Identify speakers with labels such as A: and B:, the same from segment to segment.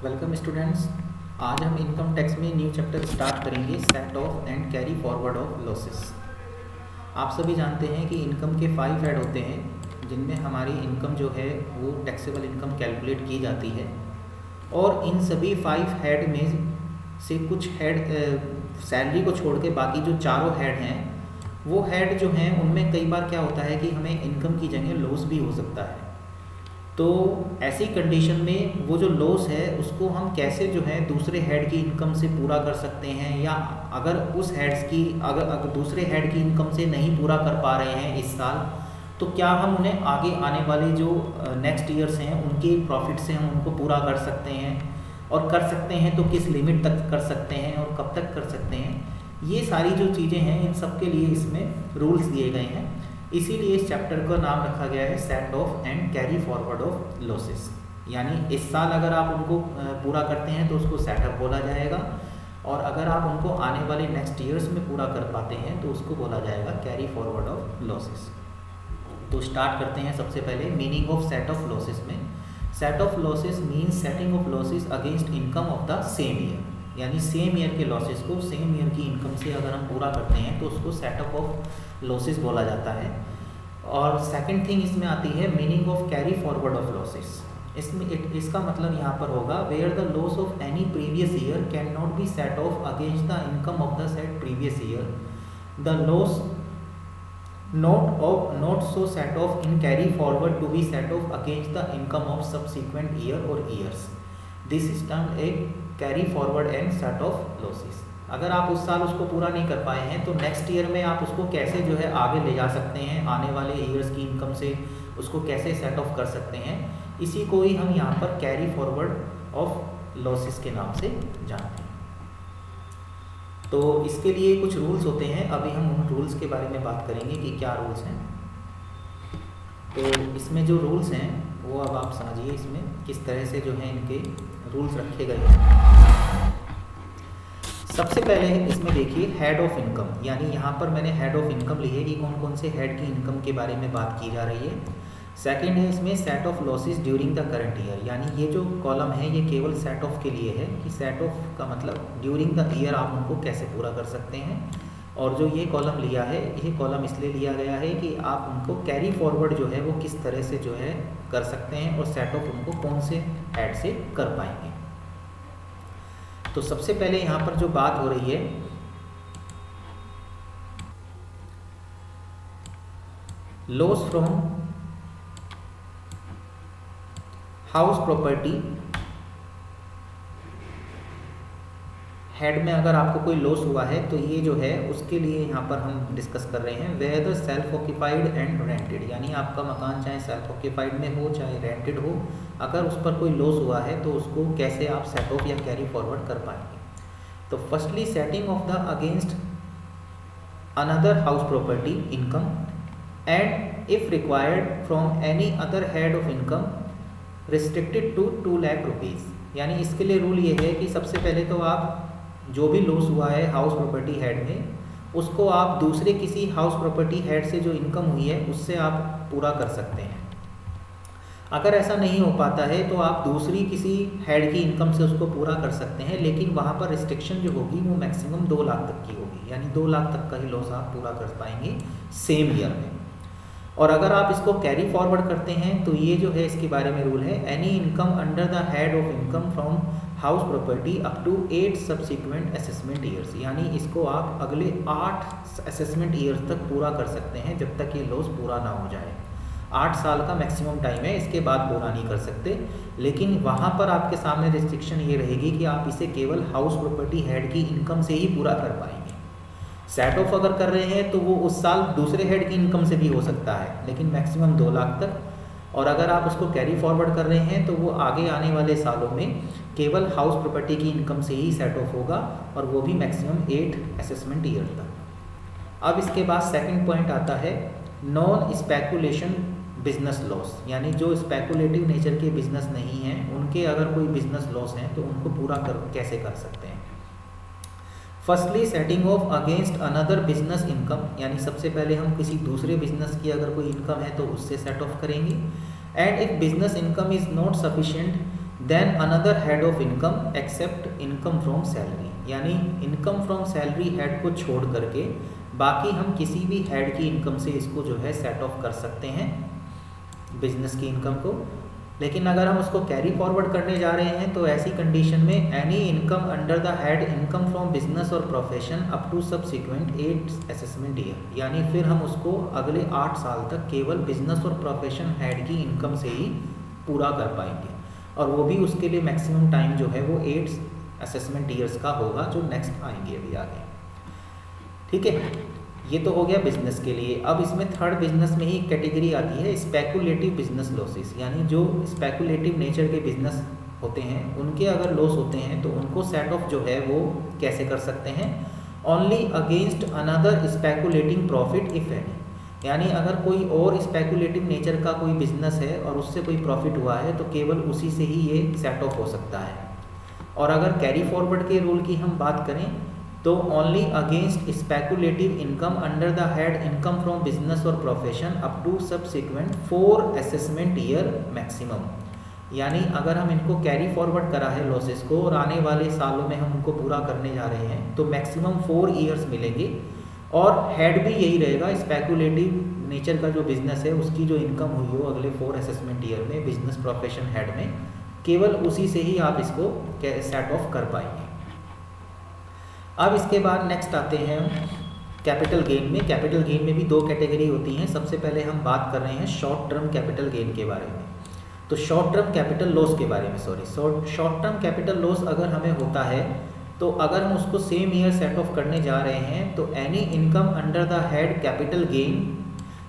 A: Welcome students, आज हम income tax में न्यू चैप्टर स्टार्ट करेंगे, set of and carry forward of losses. आप सभी जानते हैं कि इनकम के 5 हेड होते हैं जिनमें हमारी इनकम जो है वो टैक्सेबल इनकम कैलकुलेट की जाती है, और इन सभी 5 हेड में से कुछ हेड सैलरी को छोड़ के बाकी जो चारों हेड हैं वो हेड जो हैं उनमें कई बार क्या होता है कि हमें इनकम की जगह लॉस भी हो सकता है। तो ऐसी कंडीशन में वो जो लॉस है उसको हम कैसे जो है दूसरे हेड की इनकम से पूरा कर सकते हैं, या अगर उस हेड्स की अगर दूसरे हेड की इनकम से नहीं पूरा कर पा रहे हैं इस साल, तो क्या हम उन्हें आगे आने वाले जो नेक्स्ट ईयर्स हैं उनके प्रॉफिट से हम उनको पूरा कर सकते हैं, और कर सकते हैं तो किस लिमिट तक कर सकते हैं और कब तक कर सकते हैं। ये सारी जो चीज़ें हैं इन सब के लिए इसमें रूल्स दिए गए हैं। इसीलिए इस चैप्टर का नाम रखा गया है set of and carry forward of losses. यानी इस साल अगर आप उनको पूरा करते हैं तो उसको सेटअप बोला जाएगा, और अगर आप उनको आने वाले नेक्स्ट ईयर्स में पूरा कर पाते हैं तो उसको बोला जाएगा कैरी फॉरवर्ड ऑफ लॉसेस। तो स्टार्ट करते हैं सबसे पहले meaning of set off losses में। Set off losses means setting off losses against income of the same year. यानी सेम ईयर के लॉसेस को सेम ईयर की इनकम से अगर हम पूरा करते हैं तो उसको सेटअप ऑफ लॉसेस बोला जाता है। और सेकंड थिंग इसमें आती है meaning of carry forward of losses. इसमें इसका मतलब यहाँ पर होगा where the loss of any previous year can not be set off against the income of the set previous year, the loss not so set off in carry forward to be set off against the income of subsequent year or years. This is termed a carry forward and set off losses. अगर आप उस साल उसको पूरा नहीं कर पाए हैं तो नेक्स्ट ईयर में आप उसको कैसे जो है आगे ले जा सकते हैं, आने वाले ईयर्स की इनकम से उसको कैसे सेट ऑफ कर सकते हैं, इसी को ही हम यहाँ पर कैरी फॉरवर्ड ऑफ लॉसेस के नाम से जानते हैं। तो इसके लिए कुछ रूल्स होते हैं, अभी हम उन रूल्स के बारे में बात करेंगे कि क्या रूल्स हैं। तो इसमें जो रूल्स हैं वो अब आप समझिए इसमें किस तरह से जो है इनके रूल्स रखे गए हैं। सबसे पहले इसमें देखिए हेड ऑफ इनकम, यानी यहाँ पर मैंने हेड ऑफ इनकम ली है कि कौन कौन से हेड की इनकम के बारे में बात की जा रही है। सेकंड है इसमें set off losses during the current year, यानी ये जो कॉलम है ये केवल सेट ऑफ के लिए है कि सेट ऑफ का मतलब ड्यूरिंग द ईयर आप उनको कैसे पूरा कर सकते हैं। और जो ये कॉलम लिया है ये कॉलम इसलिए लिया गया है कि आप उनको कैरी फॉरवर्ड जो है वो किस तरह से जो है कर सकते हैं, और सेट ऑफ उनको कौन से हेड से कर पाएंगे। तो सबसे पहले यहाँ पर जो बात हो रही है loss from house property head में अगर आपको कोई लॉस हुआ है तो ये जो है उसके लिए यहाँ पर हम डिस्कस कर रहे हैं whether self occupied and rented, यानी आपका मकान चाहे सेल्फ ऑक्यूपाइड में हो चाहे रेंटेड हो, अगर उस पर कोई लॉस हुआ है तो उसको कैसे आप सेट ऑफ या कैरी फॉरवर्ड कर पाएंगे। तो firstly setting off the against another house property income and if required from any other head of income restricted to 2 lakh rupees. यानी इसके लिए रूल ये है कि सबसे पहले तो आप जो भी लॉस हुआ है हाउस प्रॉपर्टी हेड में उसको आप दूसरे किसी हाउस प्रॉपर्टी हेड से जो इनकम हुई है उससे आप पूरा कर सकते हैं। अगर ऐसा नहीं हो पाता है तो आप दूसरी किसी हेड की इनकम से उसको पूरा कर सकते हैं, लेकिन वहाँ पर रिस्ट्रिक्शन जो होगी वो मैक्सिमम 2 लाख तक की होगी, यानी 2 लाख तक का ही लॉस आप पूरा कर पाएंगे सेम ईयर में। और अगर आप इसको कैरी फॉरवर्ड करते हैं तो ये जो है इसके बारे में रूल है any income under the head of income from house property up to 8 subsequent assessment years, यानी इसको आप अगले 8 असेसमेंट ईयर्स तक पूरा कर सकते हैं जब तक ये लॉस पूरा ना हो जाए। 8 साल का मैक्सिमम टाइम है, इसके बाद पूरा नहीं कर सकते। लेकिन वहाँ पर आपके सामने रिस्ट्रिक्शन ये रहेगी कि आप इसे केवल हाउस प्रॉपर्टी हेड की इनकम से ही पूरा कर पाएंगे। सेट ऑफ अगर कर रहे हैं तो वो उस साल दूसरे हेड की इनकम से भी हो सकता है, लेकिन मैक्सिमम 2 लाख तक। और अगर आप उसको कैरी फॉरवर्ड कर रहे हैं तो वो आगे आने वाले सालों में केवल हाउस प्रॉपर्टी की इनकम से ही सेट ऑफ होगा, और वो भी मैक्सिमम 8 असेसमेंट ईयर तक। अब इसके बाद सेकंड पॉइंट आता है नॉन स्पेकुलेशन बिजनेस लॉस, यानी जो स्पेकुलेटिव नेचर के बिजनेस नहीं हैं उनके अगर कोई बिजनेस लॉस हैं तो उनको पूरा कैसे कर सकते हैं। Firstly setting of against another business income, यानी सबसे पहले हम किसी दूसरे बिजनेस की अगर कोई इनकम है तो उससे सेट ऑफ करेंगे। And if business income is not sufficient then another head of income except income from salary, यानी इनकम फ्रॉम सैलरी हेड को छोड़ करके बाकी हम किसी भी हेड की इनकम से इसको जो है सेट ऑफ कर सकते हैं बिजनेस की इनकम को। लेकिन अगर हम उसको कैरी फॉरवर्ड करने जा रहे हैं तो ऐसी कंडीशन में any income under the head income from business और profession up to subsequent 8 assessment year, यानी फिर हम उसको अगले 8 साल तक केवल बिजनेस और प्रोफेशन हेड की इनकम से ही पूरा कर पाएंगे, और वो भी उसके लिए मैक्सिमम टाइम जो है वो 8 असेसमेंट ईयर्स का होगा जो नेक्स्ट आएंगे अभी आगे। ठीक है, ये तो हो गया बिजनेस के लिए। अब इसमें थर्ड बिजनेस में ही कैटेगरी आती है स्पेकुलेटिव बिजनेस लॉसेस, यानी जो स्पेकुलेटिव नेचर के बिजनेस होते हैं उनके अगर लॉस होते हैं तो उनको सेट ऑफ जो है वो कैसे कर सकते हैं, only against another speculating profit if any, यानी अगर कोई और स्पेकुलेटिव नेचर का कोई बिजनेस है और उससे कोई प्रॉफिट हुआ है तो केवल उसी से ही ये सेट ऑफ हो सकता है। और अगर कैरी फॉरवर्ड के रूल की हम बात करें तो only against speculative income under the head income from business और profession up to subsequent 4 assessment year maximum, यानी अगर हम इनको कैरी फॉरवर्ड करा है लॉसेस को और आने वाले सालों में हम उनको पूरा करने जा रहे हैं तो मैक्सिमम 4 ईयर्स मिलेंगे, और हेड भी यही रहेगा स्पेकुलेटिव नेचर का जो बिजनेस है उसकी जो इनकम हुई हो अगले 4 असेसमेंट ईयर में बिजनेस प्रोफेशन हेड में, केवल उसी से ही आप इसको सेट ऑफ कर पाएंगे। अब इसके बाद नेक्स्ट आते हैं कैपिटल गेन में। कैपिटल गेन में भी 2 कैटेगरी होती हैं। सबसे पहले हम बात कर रहे हैं शॉर्ट टर्म कैपिटल गेन के बारे में। तो शॉर्ट टर्म कैपिटल लॉस के बारे में शॉर्ट टर्म कैपिटल लॉस अगर हमें होता है तो अगर हम उसको सेम ईयर सेट ऑफ करने जा रहे हैं तो any income under the head capital gain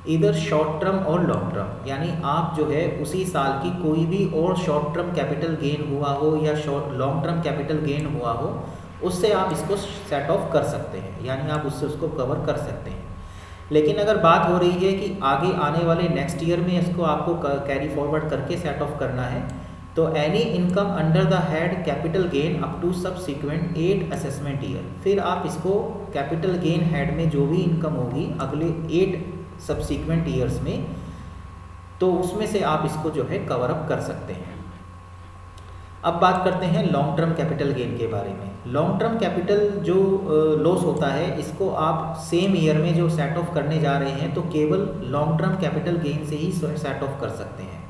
A: इधर शॉर्ट टर्म और लॉन्ग टर्म, यानी आप जो है उसी साल की कोई भी और शॉर्ट टर्म कैपिटल गेन हुआ हो या लॉन्ग टर्म कैपिटल गेन हुआ हो उससे आप इसको सेट ऑफ कर सकते हैं, यानी आप उससे उसको कवर कर सकते हैं। लेकिन अगर बात हो रही है कि आगे आने वाले नेक्स्ट ईयर में इसको आपको कैरी फॉरवर्ड करके सेट ऑफ करना है तो any income under the head capital gain up to subsequent 8 assessment year, फिर आप इसको कैपिटल गेन हेड में जो भी इनकम होगी अगले 8 सब्सिक्वेंट ईयर्स में, तो उसमें से आप इसको जो है कवर अप कर सकते हैं। अब बात करते हैं लॉन्ग टर्म कैपिटल गेन के बारे में। लॉन्ग टर्म कैपिटल जो लॉस होता है इसको आप सेम ईयर में जो सेट ऑफ करने जा रहे हैं तो केवल लॉन्ग टर्म कैपिटल गेन से ही सेट ऑफ कर सकते हैं,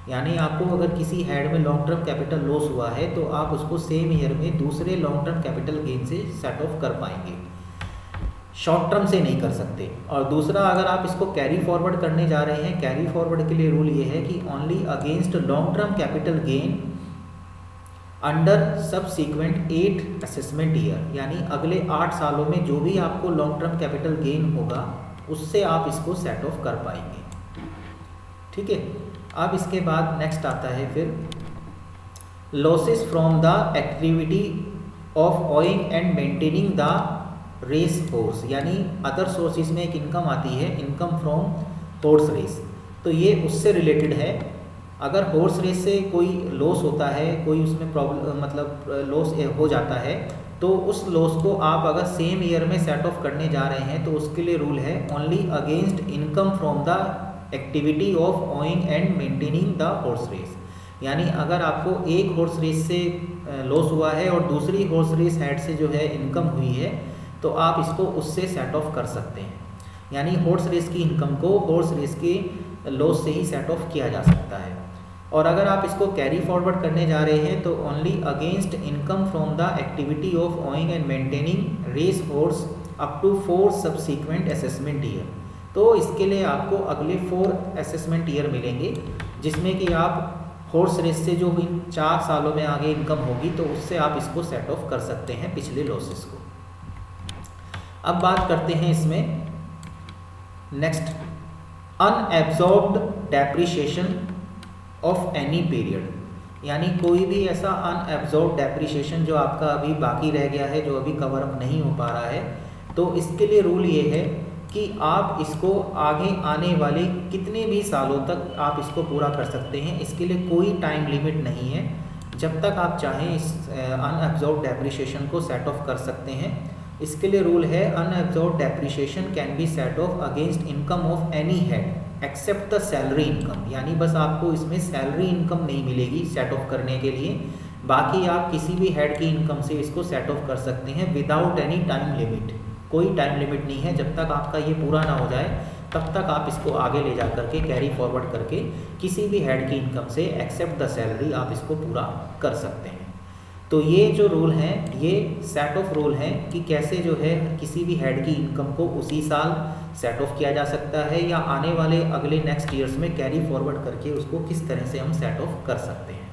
A: यानी आपको अगर किसी हेड में लॉन्ग टर्म कैपिटल लॉस हुआ है तो आप उसको सेम ईयर में दूसरे लॉन्ग टर्म कैपिटल गेन से सेट ऑफ कर पाएंगे, शॉर्ट टर्म से नहीं कर सकते। और दूसरा, अगर आप इसको कैरी फॉरवर्ड करने जा रहे हैं, कैरी फॉरवर्ड के लिए रूल ये है कि only against long term capital gain under subsequent 8 assessment year, यानी अगले 8 सालों में जो भी आपको लॉन्ग टर्म कैपिटल गेन होगा उससे आप इसको सेट ऑफ कर पाएंगे। ठीक है, अब इसके बाद नेक्स्ट आता है फिर losses from the activity of owning and maintaining the race horse, यानी अदर सोर्सेज में एक इनकम आती है इनकम फ्रॉम हॉर्स रेस, तो ये उससे रिलेटेड है। अगर हॉर्स रेस से कोई लॉस होता है, कोई उसमें प्रॉब्लम मतलब लॉस हो जाता है तो उस लॉस को आप अगर सेम ईयर में सेट ऑफ करने जा रहे हैं तो उसके लिए रूल है only against income from the activity of owning and maintaining the horse race, यानी अगर आपको एक हॉर्स रेस से लॉस हुआ है और दूसरी हॉर्स रेस हेड से जो है इनकम हुई है तो आप इसको उससे सेट ऑफ कर सकते हैं, यानी हॉर्स रेस की इनकम को हॉर्स रेस के लॉस से ही सेट ऑफ किया जा सकता है। और अगर आप इसको कैरी फॉरवर्ड करने जा रहे हैं तो only against income from the activity of owning and maintaining race horse up to 4 subsequent assessment year, तो इसके लिए आपको अगले 4 असेसमेंट ईयर मिलेंगे जिसमें कि आप हॉर्स रेस से जो इन 4 सालों में आगे इनकम होगी तो उससे आप इसको सेट ऑफ कर सकते हैं पिछले लॉसेस को। अब बात करते हैं इसमें next unabsorbed depreciation of any period, यानी कोई भी ऐसा अनएब्जॉर्ब डेप्रिसिएशन जो आपका अभी बाकी रह गया है, जो अभी कवर अप नहीं हो पा रहा है, तो इसके लिए रूल ये है कि आप इसको आगे आने वाले कितने भी सालों तक आप इसको पूरा कर सकते हैं। इसके लिए कोई टाइम लिमिट नहीं है, जब तक आप चाहें इस अनएब्जॉर्ब डेप्रिसिएशन को सेट ऑफ कर सकते हैं। इसके लिए रूल है unabsorbed depreciation can be set off against income of any head except the salary income, यानी बस आपको इसमें सैलरी इनकम नहीं मिलेगी सेट ऑफ करने के लिए, बाकी आप किसी भी हेड की इनकम से इसको सेट ऑफ कर सकते हैं विदाउट एनी टाइम लिमिट। कोई टाइम लिमिट नहीं है, जब तक आपका ये पूरा ना हो जाए तब तक आप इसको आगे ले जा करके कैरी फॉरवर्ड करके किसी भी हेड की इनकम से एक्सेप्ट द सैलरी आप इसको पूरा कर सकते हैं। तो ये जो रूल हैं ये सेट ऑफ रूल हैं कि कैसे जो है किसी भी हेड की इनकम को उसी साल सेट ऑफ किया जा सकता है या आने वाले अगले नेक्स्ट ईयर्स में कैरी फॉरवर्ड करके उसको किस तरह से हम सेट ऑफ कर सकते हैं।